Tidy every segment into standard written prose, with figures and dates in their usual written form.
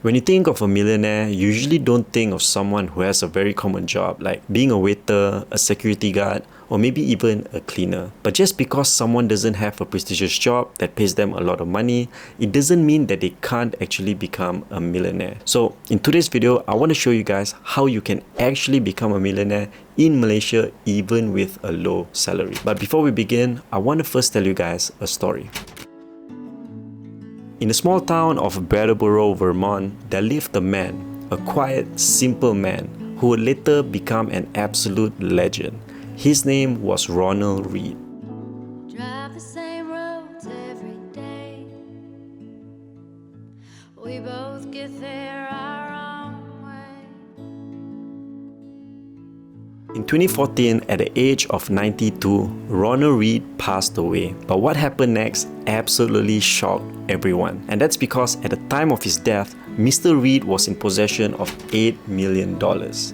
When you think of a millionaire, you usually don't think of someone who has a very common job like being a waiter, a security guard, or maybe even a cleaner. But just because someone doesn't have a prestigious job that pays them a lot of money, it doesn't mean that they can't actually become a millionaire. So in today's video, I want to show you guys how you can actually become a millionaire in Malaysia even with a low salary. But before we begin, I want to first tell you guys a story. In the small town of Brattleboro, Vermont, there lived a man, a quiet, simple man who would later become an absolute legend. His name was Ronald Reed. Drive the same roads every day. We both get there our own way. In 2014, at the age of 92, Ronald Reed passed away. But what happened next absolutely shocked everyone. And that's because at the time of his death, Mr. Reed was in possession of $8 million.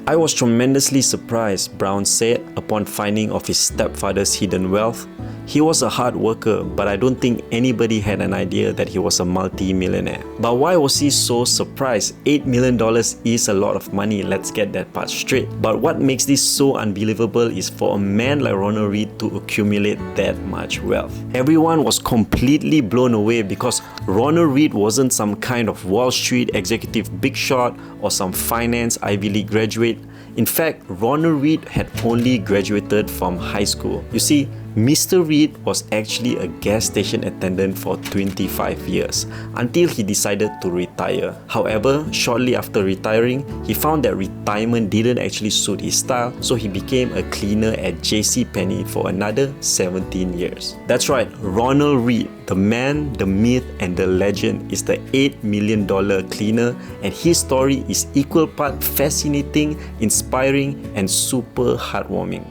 I was tremendously surprised, Brown said, upon finding of his stepfather's hidden wealth. He was a hard worker, but I don't think anybody had an idea that he was a multi-millionaire. But why was he so surprised? $8 million is a lot of money, let's get that part straight. But what makes this so unbelievable is for a man like Ronald Reed to accumulate that much wealth. Everyone was completely blown away because Ronald Reed wasn't some kind of Wall Street executive big shot or some finance Ivy League graduate. In fact, Ronald Reed had only graduated from high school. You see, Mr. Reed was actually a gas station attendant for 25 years until he decided to retire. However, shortly after retiring, he found that retirement didn't actually suit his style, so he became a cleaner at JCPenney for another 17 years. That's right, Ronald Reed, the man, the myth, and the legend, is the $8 million cleaner, and his story is equal part fascinating, inspiring, and super heartwarming.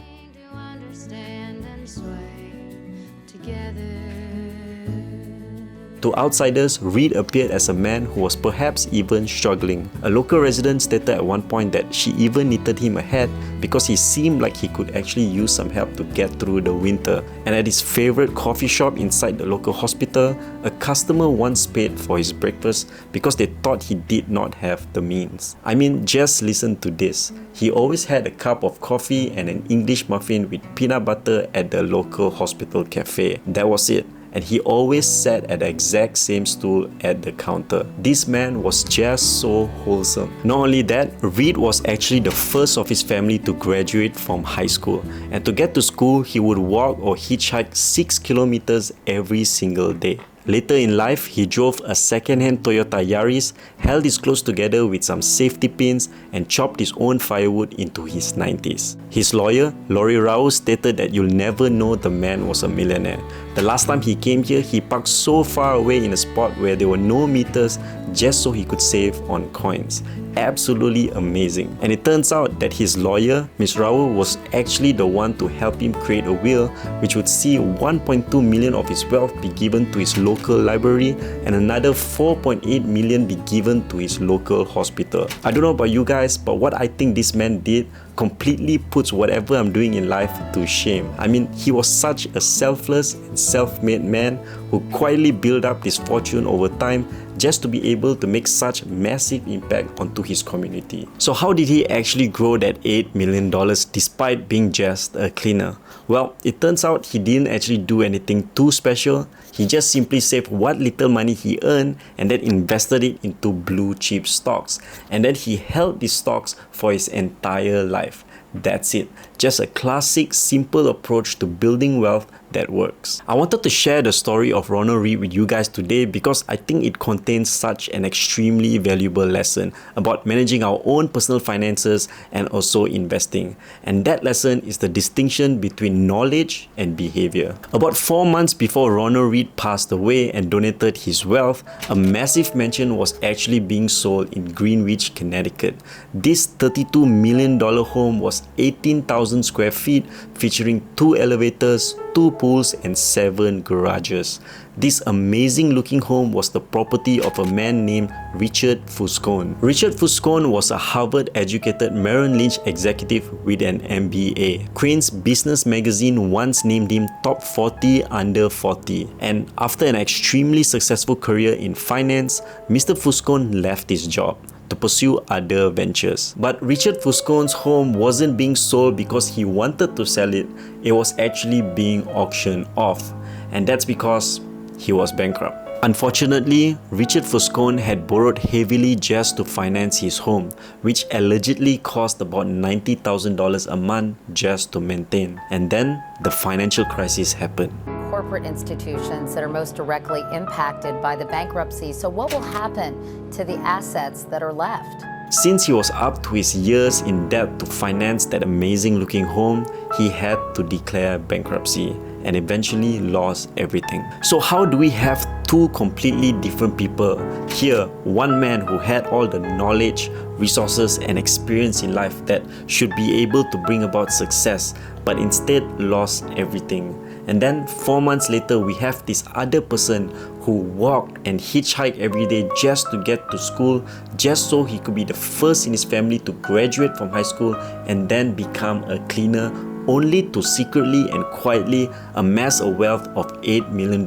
To outsiders, Reed appeared as a man who was perhaps even struggling. A local resident stated at one point that she even knitted him a hat because he seemed like he could actually use some help to get through the winter. And at his favorite coffee shop inside the local hospital, a customer once paid for his breakfast because they thought he did not have the means. I mean, just listen to this. He always had a cup of coffee and an English muffin with peanut butter at the local hospital cafe. That was it. And he always sat at the exact same stool at the counter. This man was just so wholesome. Not only that, Reed was actually the first of his family to graduate from high school. And to get to school, he would walk or hitchhike 6 kilometers every single day. Later in life, he drove a second-hand Toyota Yaris, held his clothes together with some safety pins, and chopped his own firewood into his 90s. His lawyer, Lori Rao, stated that you'll never know the man was a millionaire. The last time he came here, he parked so far away in a spot where there were no meters just so he could save on coins. Absolutely amazing. And it turns out that his lawyer, Ms. Rao, was actually the one to help him create a will which would see 1.2 million of his wealth be given to his local library and another 4.8 million be given to his local hospital. I don't know about you guys, but what I think this man did completely puts whatever I'm doing in life to shame. I mean, he was such a selfless and self-made man who quietly built up his fortune over time just to be able to make such massive impact onto his community. So how did he actually grow that $8 million despite being just a cleaner? Well, it turns out he didn't actually do anything too special. He just simply saved what little money he earned and then invested it into blue chip stocks. And then he held these stocks for his entire life. That's it. Just a classic, simple approach to building wealth that works. I wanted to share the story of Ronald Reed with you guys today because I think it contains such an extremely valuable lesson about managing our own personal finances and also investing. And that lesson is the distinction between knowledge and behavior. About 4 months before Ronald Reed passed away and donated his wealth, a massive mansion was actually being sold in Greenwich, Connecticut. This $32 million home was 18,000 square feet, featuring 2 elevators, 2 pools and 7 garages. This amazing looking home was the property of a man named Richard Fuscone. Richard Fuscone was a Harvard-educated Merrill Lynch executive with an MBA. Crane's Business magazine once named him top 40 under 40. And after an extremely successful career in finance, Mr. Fuscone left his job to pursue other ventures. But Richard Fuscone's home wasn't being sold because he wanted to sell it. It was actually being auctioned off. And that's because he was bankrupt. Unfortunately, Richard Fuscone had borrowed heavily just to finance his home, which allegedly cost about $90,000 a month just to maintain. And then the financial crisis happened. Corporate institutions that are most directly impacted by the bankruptcy. So what will happen to the assets that are left? Since he was up to his ears in debt to finance that amazing looking home, he had to declare bankruptcy and eventually lost everything. So how do we have two completely different people? Here, one man who had all the knowledge, resources and experience in life that should be able to bring about success, but instead lost everything. And then 4 months later, we have this other person who walked and hitchhiked every day just to get to school, just so he could be the first in his family to graduate from high school and then become a cleaner, only to secretly and quietly amass a wealth of $8 million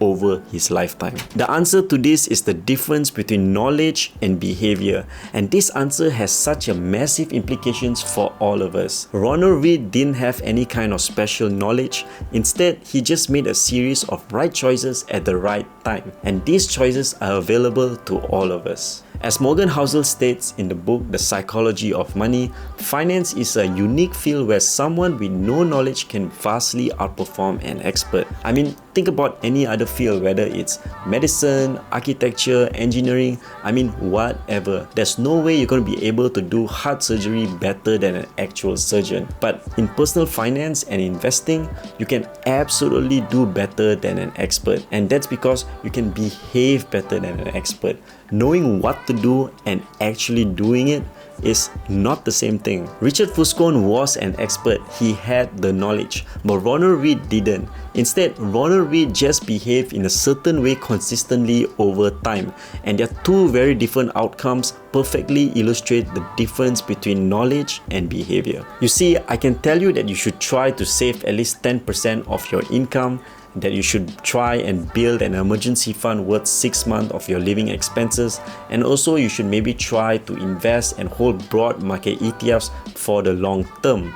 over his lifetime. The answer to this is the difference between knowledge and behavior, and this answer has such a massive implications for all of us. Ronald Reed didn't have any kind of special knowledge. Instead, he just made a series of right choices at the right time, and these choices are available to all of us. As Morgan Housel states in the book The Psychology of Money, finance is a unique field where someone with no knowledge can vastly outperform an expert. I mean, think about any other field, whether it's medicine, architecture, engineering, whatever. There's no way you're going to be able to do heart surgery better than an actual surgeon. But in personal finance and investing, you can absolutely do better than an expert. And that's because you can behave better than an expert. Knowing what to do and actually doing it is not the same thing. Richard Fuscone was an expert. He had the knowledge, but Ronald Reed didn't. Instead, Ronald Reed just behaved in a certain way consistently over time, and their two very different outcomes perfectly illustrate the difference between knowledge and behavior. You see, I can tell you that you should try to save at least 10% of your income, that you should try and build an emergency fund worth 6 months of your living expenses, and also you should maybe try to invest and hold broad market ETFs for the long term.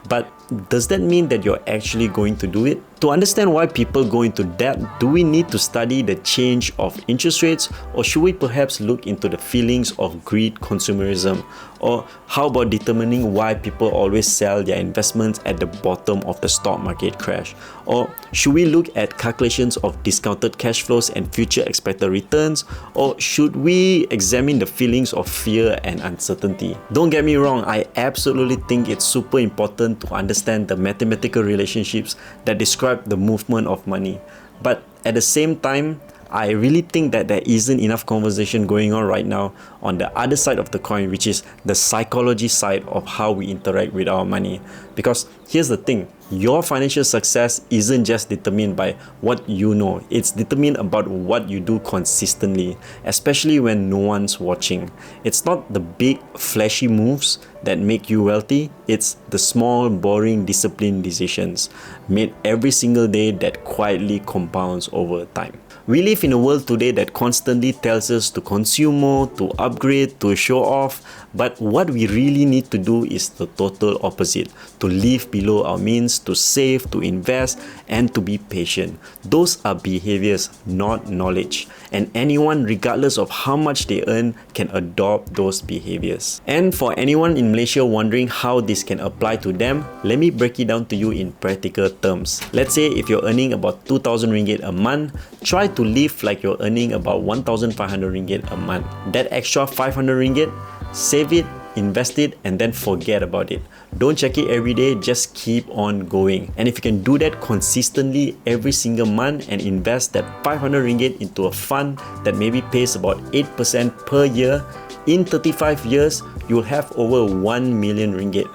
But does that mean that you're actually going to do it? To understand why people go into debt, do we need to study the change of interest rates, or should we perhaps look into the feelings of greed, consumerism? Or how about determining why people always sell their investments at the bottom of the stock market crash? Or should we look at calculations of discounted cash flows and future expected returns? Or should we examine the feelings of fear and uncertainty? Don't get me wrong, I absolutely think it's super important to understand the mathematical relationships that describe the movement of money. But at the same time, I really think that there isn't enough conversation going on right now on the other side of the coin, which is the psychology side of how we interact with our money. Because here's the thing, your financial success isn't just determined by what you know, it's determined about what you do consistently, especially when no one's watching. It's not the big flashy moves that make you wealthy, it's the small, boring, disciplined decisions made every single day that quietly compounds over time. We live in a world today that constantly tells us to consume more, to upgrade, to show off, but what we really need to do is the total opposite: to live below our means, to save, to invest, and to be patient. Those are behaviors, not knowledge. And anyone, regardless of how much they earn, can adopt those behaviors. And for anyone in Malaysia wondering how this can apply to them, let me break it down to you in practical terms. Let's say if you're earning about 2,000 ringgit a month, try to live like you're earning about 1,500 ringgit a month. That extra 500 ringgit, save it, invest it, and then forget about it. Don't check it every day, just keep on going. And if you can do that consistently every single month and invest that 500 ringgit into a fund that maybe pays about 8% per year, in 35 years, you'll have over 1 million ringgit.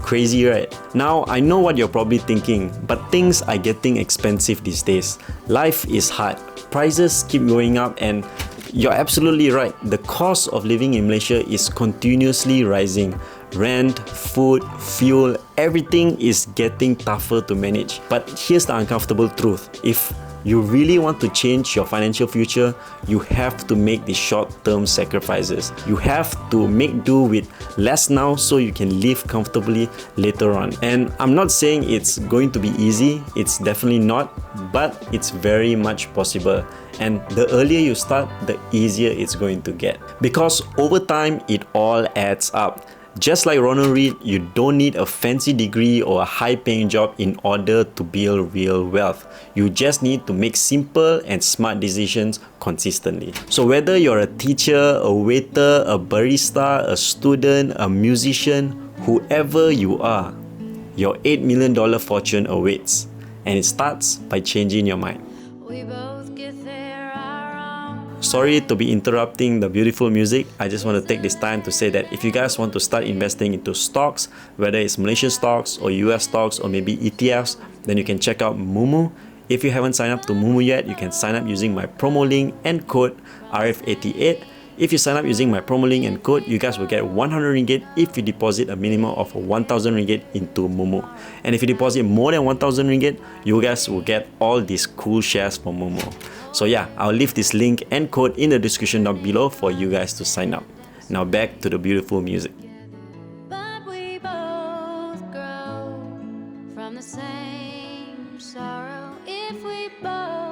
Crazy, right? Now, I know what you're probably thinking, but things are getting expensive these days. Life is hard. Prices keep going up, and you're absolutely right. The cost of living in Malaysia is continuously rising. Rent, food, fuel, everything is getting tougher to manage. But here's the uncomfortable truth. If you really want to change your financial future, you have to make the short-term sacrifices. You have to make do with less now so you can live comfortably later on. And I'm not saying it's going to be easy, it's definitely not, but it's very much possible. And the earlier you start, the easier it's going to get. Because over time, it all adds up. Just like Ronald Reed, you don't need a fancy degree or a high-paying job in order to build real wealth. You just need to make simple and smart decisions consistently. So whether you're a teacher, a waiter, a barista, a student, a musician, whoever you are, your $8 million fortune awaits. And it starts by changing your mind. We both get there our own. Sorry to be interrupting the beautiful music. I just want to take this time to say that if you guys want to start investing into stocks, whether it's Malaysian stocks or US stocks or maybe ETFs, then you can check out Moomoo. If you haven't signed up to Moomoo yet, you can sign up using my promo link and code RF88. If you sign up using my promo link and code, you guys will get 100 ringgit if you deposit a minimum of 1,000 ringgit into Moomoo. And if you deposit more than 1,000 ringgit, you guys will get all these cool shares from Moomoo. So yeah, I'll leave this link and code in the description down below for you guys to sign up. Now back to the beautiful music. But we both grow from the same sorrow if we both